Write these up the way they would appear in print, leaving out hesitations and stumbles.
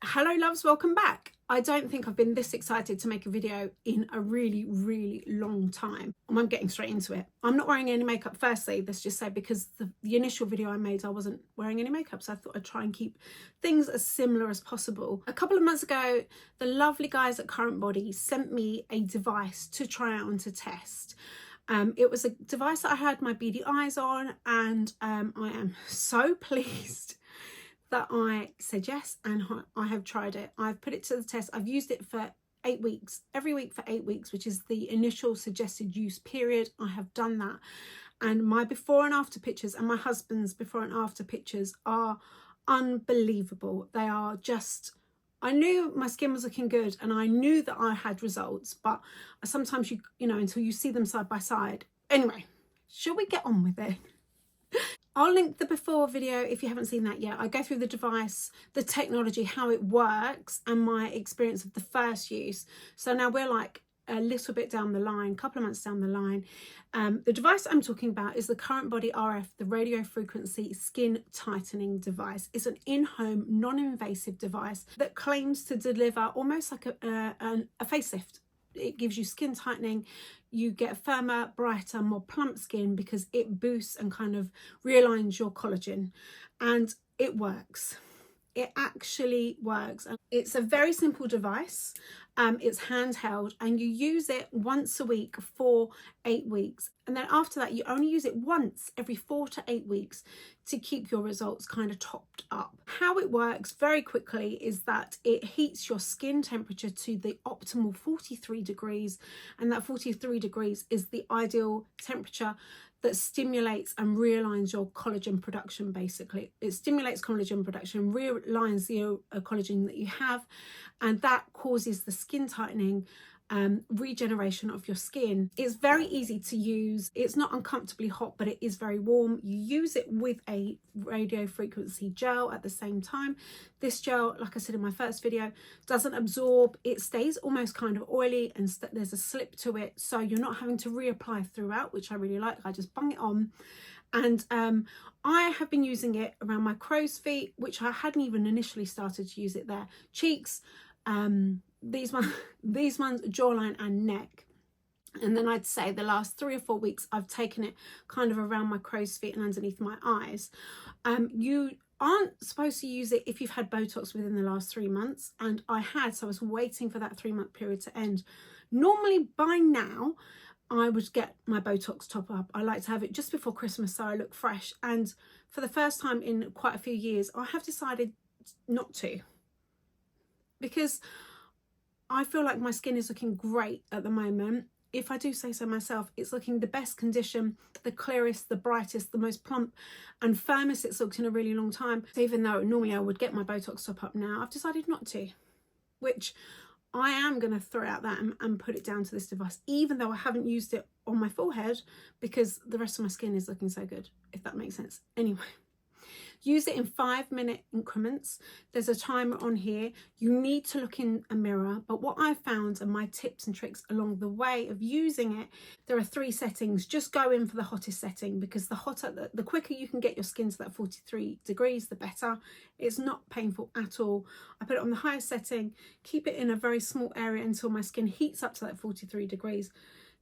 Hello loves, welcome back. I don't think I've been this excited to make a video in a really long time. I'm getting straight into it. I'm not wearing any makeup firstly, let's just say, because the initial video I made I wasn't wearing any makeup, so I thought I'd try and keep things as similar as possible. A couple of months ago, the lovely guys at Currentbody sent me a device to try out and to test. It was a device that I had my beady eyes on, and I am so pleased that I said yes, and I have tried it. I've put it to the test. I've used it for 8 weeks, every week for 8 weeks, which is the initial suggested use period. I have done that, and my before and after pictures and my husband's before and after pictures are unbelievable. They are just, I knew my skin was looking good and I knew that I had results, but sometimes you know, until you see them side by side. Anyway, shall we get on with it? I'll link the before video if you haven't seen that yet. I go through the device, the technology, how it works, and my experience of the first use. So now we're like a little bit down the line, a couple of months down the line. The device I'm talking about is the Currentbody RF, the radio frequency skin tightening device. It's an in-home, non-invasive device that claims to deliver almost like a facelift. It gives you skin tightening. You get firmer, brighter, more plump skin because it boosts and kind of realigns your collagen, and it works. It actually works. It's a very simple device. It's handheld, and you use it once a week for 8 weeks, and then after that you only use it once every 4 to 8 weeks to keep your results kind of topped up. How it works very quickly is that it heats your skin temperature to the optimal 43 degrees, and that 43 degrees is the ideal temperature that stimulates and realigns your collagen production. Basically, it stimulates collagen production, realigns the collagen that you have, and that causes the skin tightening, regeneration of your skin. It's very easy to use. It's not uncomfortably hot, but it is very warm. You use it with a radio frequency gel at the same time. This gel, like I said in my first video, doesn't absorb. It stays almost kind of oily, and there's a slip to it, so you're not having to reapply throughout, which I really like. I just bung it on. And I have been using it around my crow's feet, which I hadn't even initially started to use it there. Cheeks, these ones, jawline and neck. And then I'd say the last 3 or 4 weeks I've taken it kind of around my crow's feet and underneath my eyes. You aren't supposed to use it if you've had Botox within the last 3 months, and I had, so I was waiting for that 3-month period to end. Normally by now I would get my Botox top up. I like to have it just before Christmas so I look fresh, and for the first time in quite a few years I have decided not to, because I feel like my skin is looking great at the moment. If I do say so myself, it's looking the best condition, the clearest, the brightest, the most plump and firmest it's looked in a really long time. So even though normally I would get my Botox top up now, I've decided not to, which I am going to throw out that and put it down to this device, even though I haven't used it on my forehead, because the rest of my skin is looking so good, if that makes sense. Anyway, use it in 5-minute increments. There's a timer on here. You need to look in a mirror, but what I've found and my tips and tricks along the way of using it, there are 3 settings. Just go in for the hottest setting, because the hotter, the quicker you can get your skin to that 43 degrees, the better. It's not painful at all. I put it on the highest setting, keep it in a very small area until my skin heats up to that 43 degrees.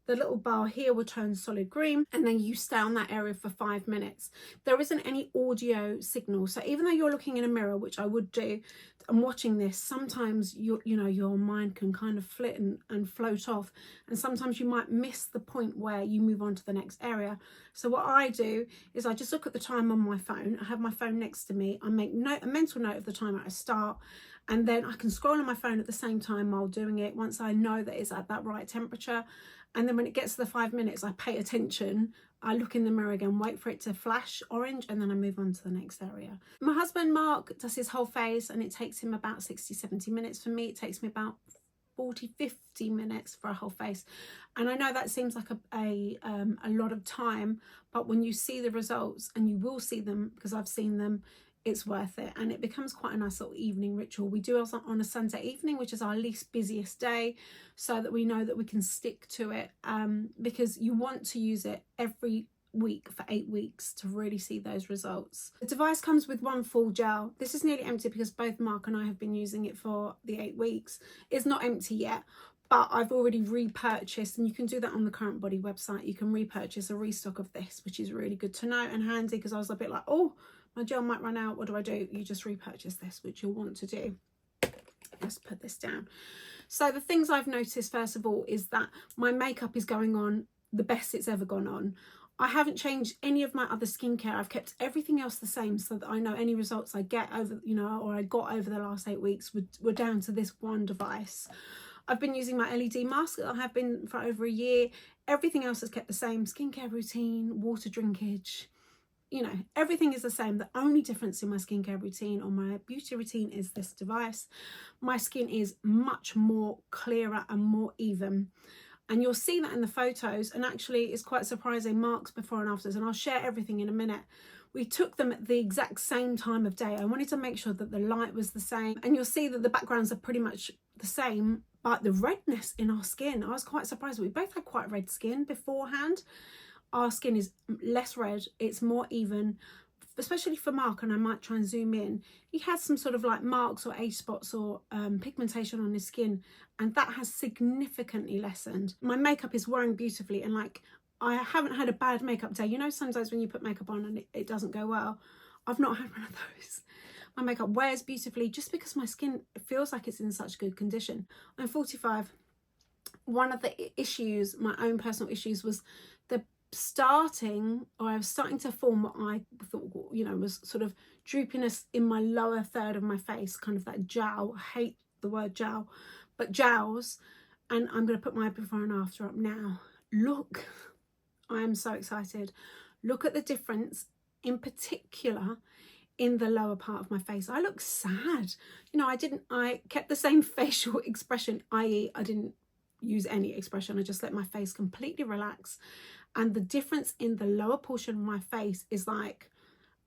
The little bar here will turn solid green, and then you stay on that area for 5 minutes. There isn't any audio signal, so even though you're looking in a mirror, which I would do, and watching this, sometimes you know your mind can kind of flit and float off, and sometimes you might miss the point where you move on to the next area. So what I do is I just look at the time on my phone. I have my phone next to me. I make a mental note of the time I start, and then I can scroll on my phone at the same time while doing it, once I know that it's at that right temperature. And then when it gets to the 5 minutes, I pay attention. I look in the mirror again, wait for it to flash orange, and then I move on to the next area. My husband, Mark, does his whole face, and it takes him about 60-70 minutes. For me, it takes me about 40-50 minutes for a whole face. And I know that seems like a lot of time, but when you see the results, and you will see them because I've seen them, it's worth it, and it becomes quite a nice little evening ritual. We do it on a Sunday evening, which is our least busiest day, so that we know that we can stick to it, because you want to use it every week for 8 weeks to really see those results. The device comes with one full gel. This is nearly empty because both Mark and I have been using it for the 8 weeks. It's not empty yet, but I've already repurchased, and you can do that on the Currentbody website. You can repurchase a restock of this, which is really good to know and handy, because I was a bit like, oh, my gel might run out, what do I do? You just repurchase this, which you'll want to do. Let's put this down. So the things I've noticed, first of all, is that my makeup is going on the best it's ever gone on. I haven't changed any of my other skincare. I've kept everything else the same, so that I know any results I get over, you know, or I got over the last 8 weeks were down to this one device. I've been using my LED mask that I have been for over a year. Everything else has kept the same. Skincare routine, water drinkage, you know, everything is the same. The only difference in my skincare routine or my beauty routine is this device. My skin is much more clearer and more even. And you'll see that in the photos, and actually it's quite surprising, Mark's before and afters, and I'll share everything in a minute. We took them at the exact same time of day. I wanted to make sure that the light was the same, and you'll see that the backgrounds are pretty much the same, but the redness in our skin, I was quite surprised. We both had quite red skin beforehand. Our skin is less red, it's more even, especially for Mark, and I might try and zoom in. He had some sort of like marks or age spots or pigmentation on his skin, and that has significantly lessened. My makeup is wearing beautifully, and like, I haven't had a bad makeup day. You know, sometimes when you put makeup on and it doesn't go well. I've not had one of those. My makeup wears beautifully just because my skin feels like it's in such good condition. I'm 45. One of the issues, my own personal issues, was the I was starting to form what I thought, you know, was sort of droopiness in my lower third of my face, kind of that jowl. I hate the word jowl, but jowls. And I'm going to put my before and after up now. Look, I am so excited. Look at the difference, in particular in the lower part of my face. I look sad. You know, I kept the same facial expression, i.e. I didn't use any expression. I just let my face completely relax. And the difference in the lower portion of my face is like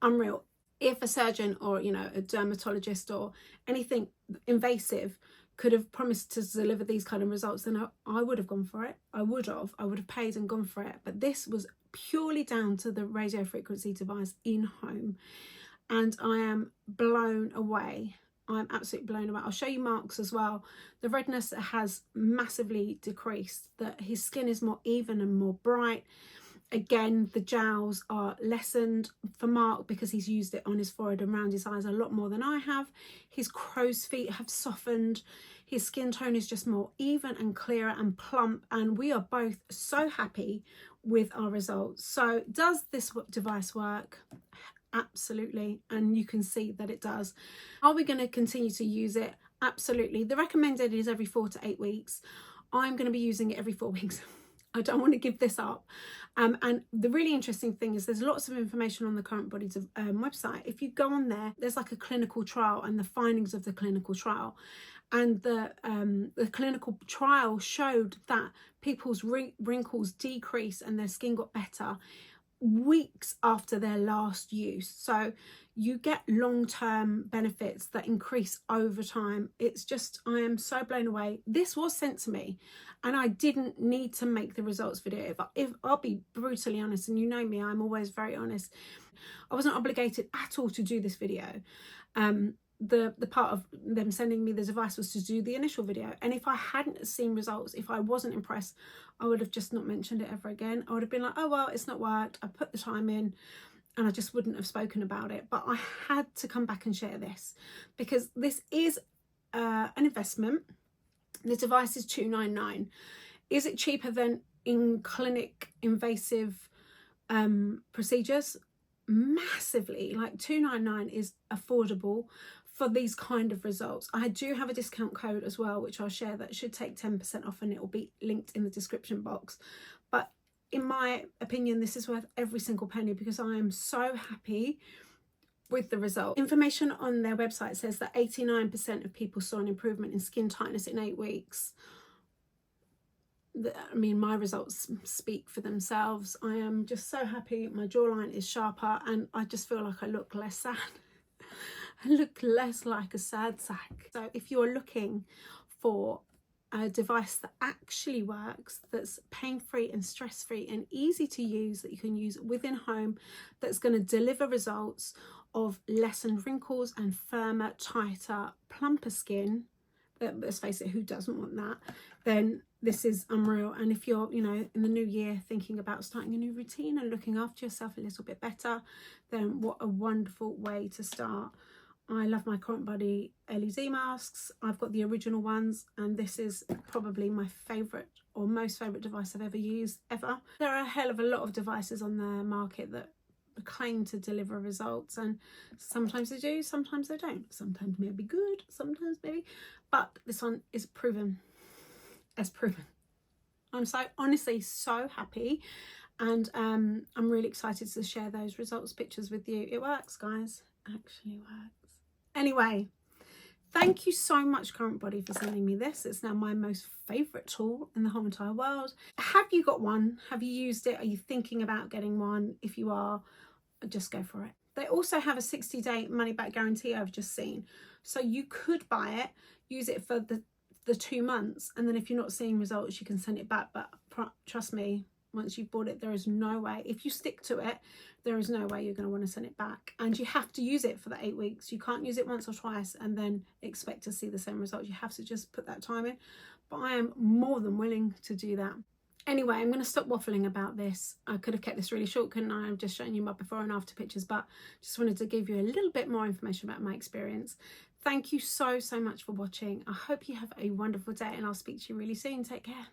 unreal. If a surgeon or, you know, a dermatologist or anything invasive could have promised to deliver these kind of results, then I would have gone for it. I would have paid and gone for it. But this was purely down to the radio frequency device in home. And I am blown away. I'm absolutely blown away. I'll show you Mark's as well. The redness has massively decreased. His skin is more even and more bright. Again, the jowls are lessened for Mark because he's used it on his forehead and around his eyes a lot more than I have. His crow's feet have softened. His skin tone is just more even and clearer and plump. And we are both so happy with our results. So does this device work? Absolutely, and you can see that it does. Are we going to continue to use it? Absolutely. The recommended is every 4 to 8 weeks. I'm going to be using it every 4 weeks. I don't want to give this up. And the really interesting thing is there's lots of information on the Currentbody website. If you go on there, there's like a clinical trial and the findings of the clinical trial. And the clinical trial showed that people's wrinkles decreased and their skin got better weeks after their last use. So you get long-term benefits that increase over time. It's just, I am so blown away. This was sent to me and I didn't need to make the results video. If I'll be brutally honest, and you know me, I'm always very honest. I wasn't obligated at all to do this video. The part of them sending me the device was to do the initial video, and if I hadn't seen results, if I wasn't impressed, I would have just not mentioned it ever again. I would have been like, oh well, it's not worked, I put the time in, and I just wouldn't have spoken about it. But I had to come back and share this because this is an investment. The device is $299. Is it cheaper than in clinic invasive procedures? Massively. Like $299 is affordable for these kind of results. I do have a discount code as well, which I'll share, that should take 10% off, and it will be linked in the description box. But in my opinion, this is worth every single penny because I am so happy with the result. Information on their website says that 89% of people saw an improvement in skin tightness in 8 weeks. I mean, my results speak for themselves. I am just so happy. My jawline is sharper and I just feel like I look less sad. I look less like a sad sack. So if you're looking for a device that actually works, that's pain-free and stress-free and easy to use, that you can use within home, that's going to deliver results of lessened wrinkles and firmer, tighter, plumper skin. Let's face it, who doesn't want that? Then this is unreal. And if you're, you know, in the new year thinking about starting a new routine and looking after yourself a little bit better, then what a wonderful way to start. I love my Currentbody LED masks. I've got the original ones, and this is probably my favourite or most favourite device I've ever used, ever. There are a hell of a lot of devices on the market that claim to deliver results, and sometimes they do, sometimes they don't. Sometimes maybe good, sometimes maybe, but this one is proven. As proven. I'm so honestly so happy, and I'm really excited to share those results pictures with you. It works, guys. Actually works. Anyway, thank you so much, Currentbody, for sending me this. It's now my most favourite tool in the whole entire world. Have you got one? Have you used it? Are you thinking about getting one? If you are, just go for it. They also have a 60-day money-back guarantee, I've just seen. So you could buy it, use it for the 2 months, and then if you're not seeing results, you can send it back. But trust me, once you've bought it, there is no way, if you stick to it, there is no way you're going to want to send it back. And you have to use it for the 8 weeks. You can't use it once or twice and then expect to see the same results. You have to just put that time in. But I am more than willing to do that. Anyway, I'm going to stop waffling about this. I could have kept this really short, couldn't I? I've just shown you my before and after pictures, but just wanted to give you a little bit more information about my experience. Thank you so much for watching. I hope you have a wonderful day, and I'll speak to you really soon. Take care.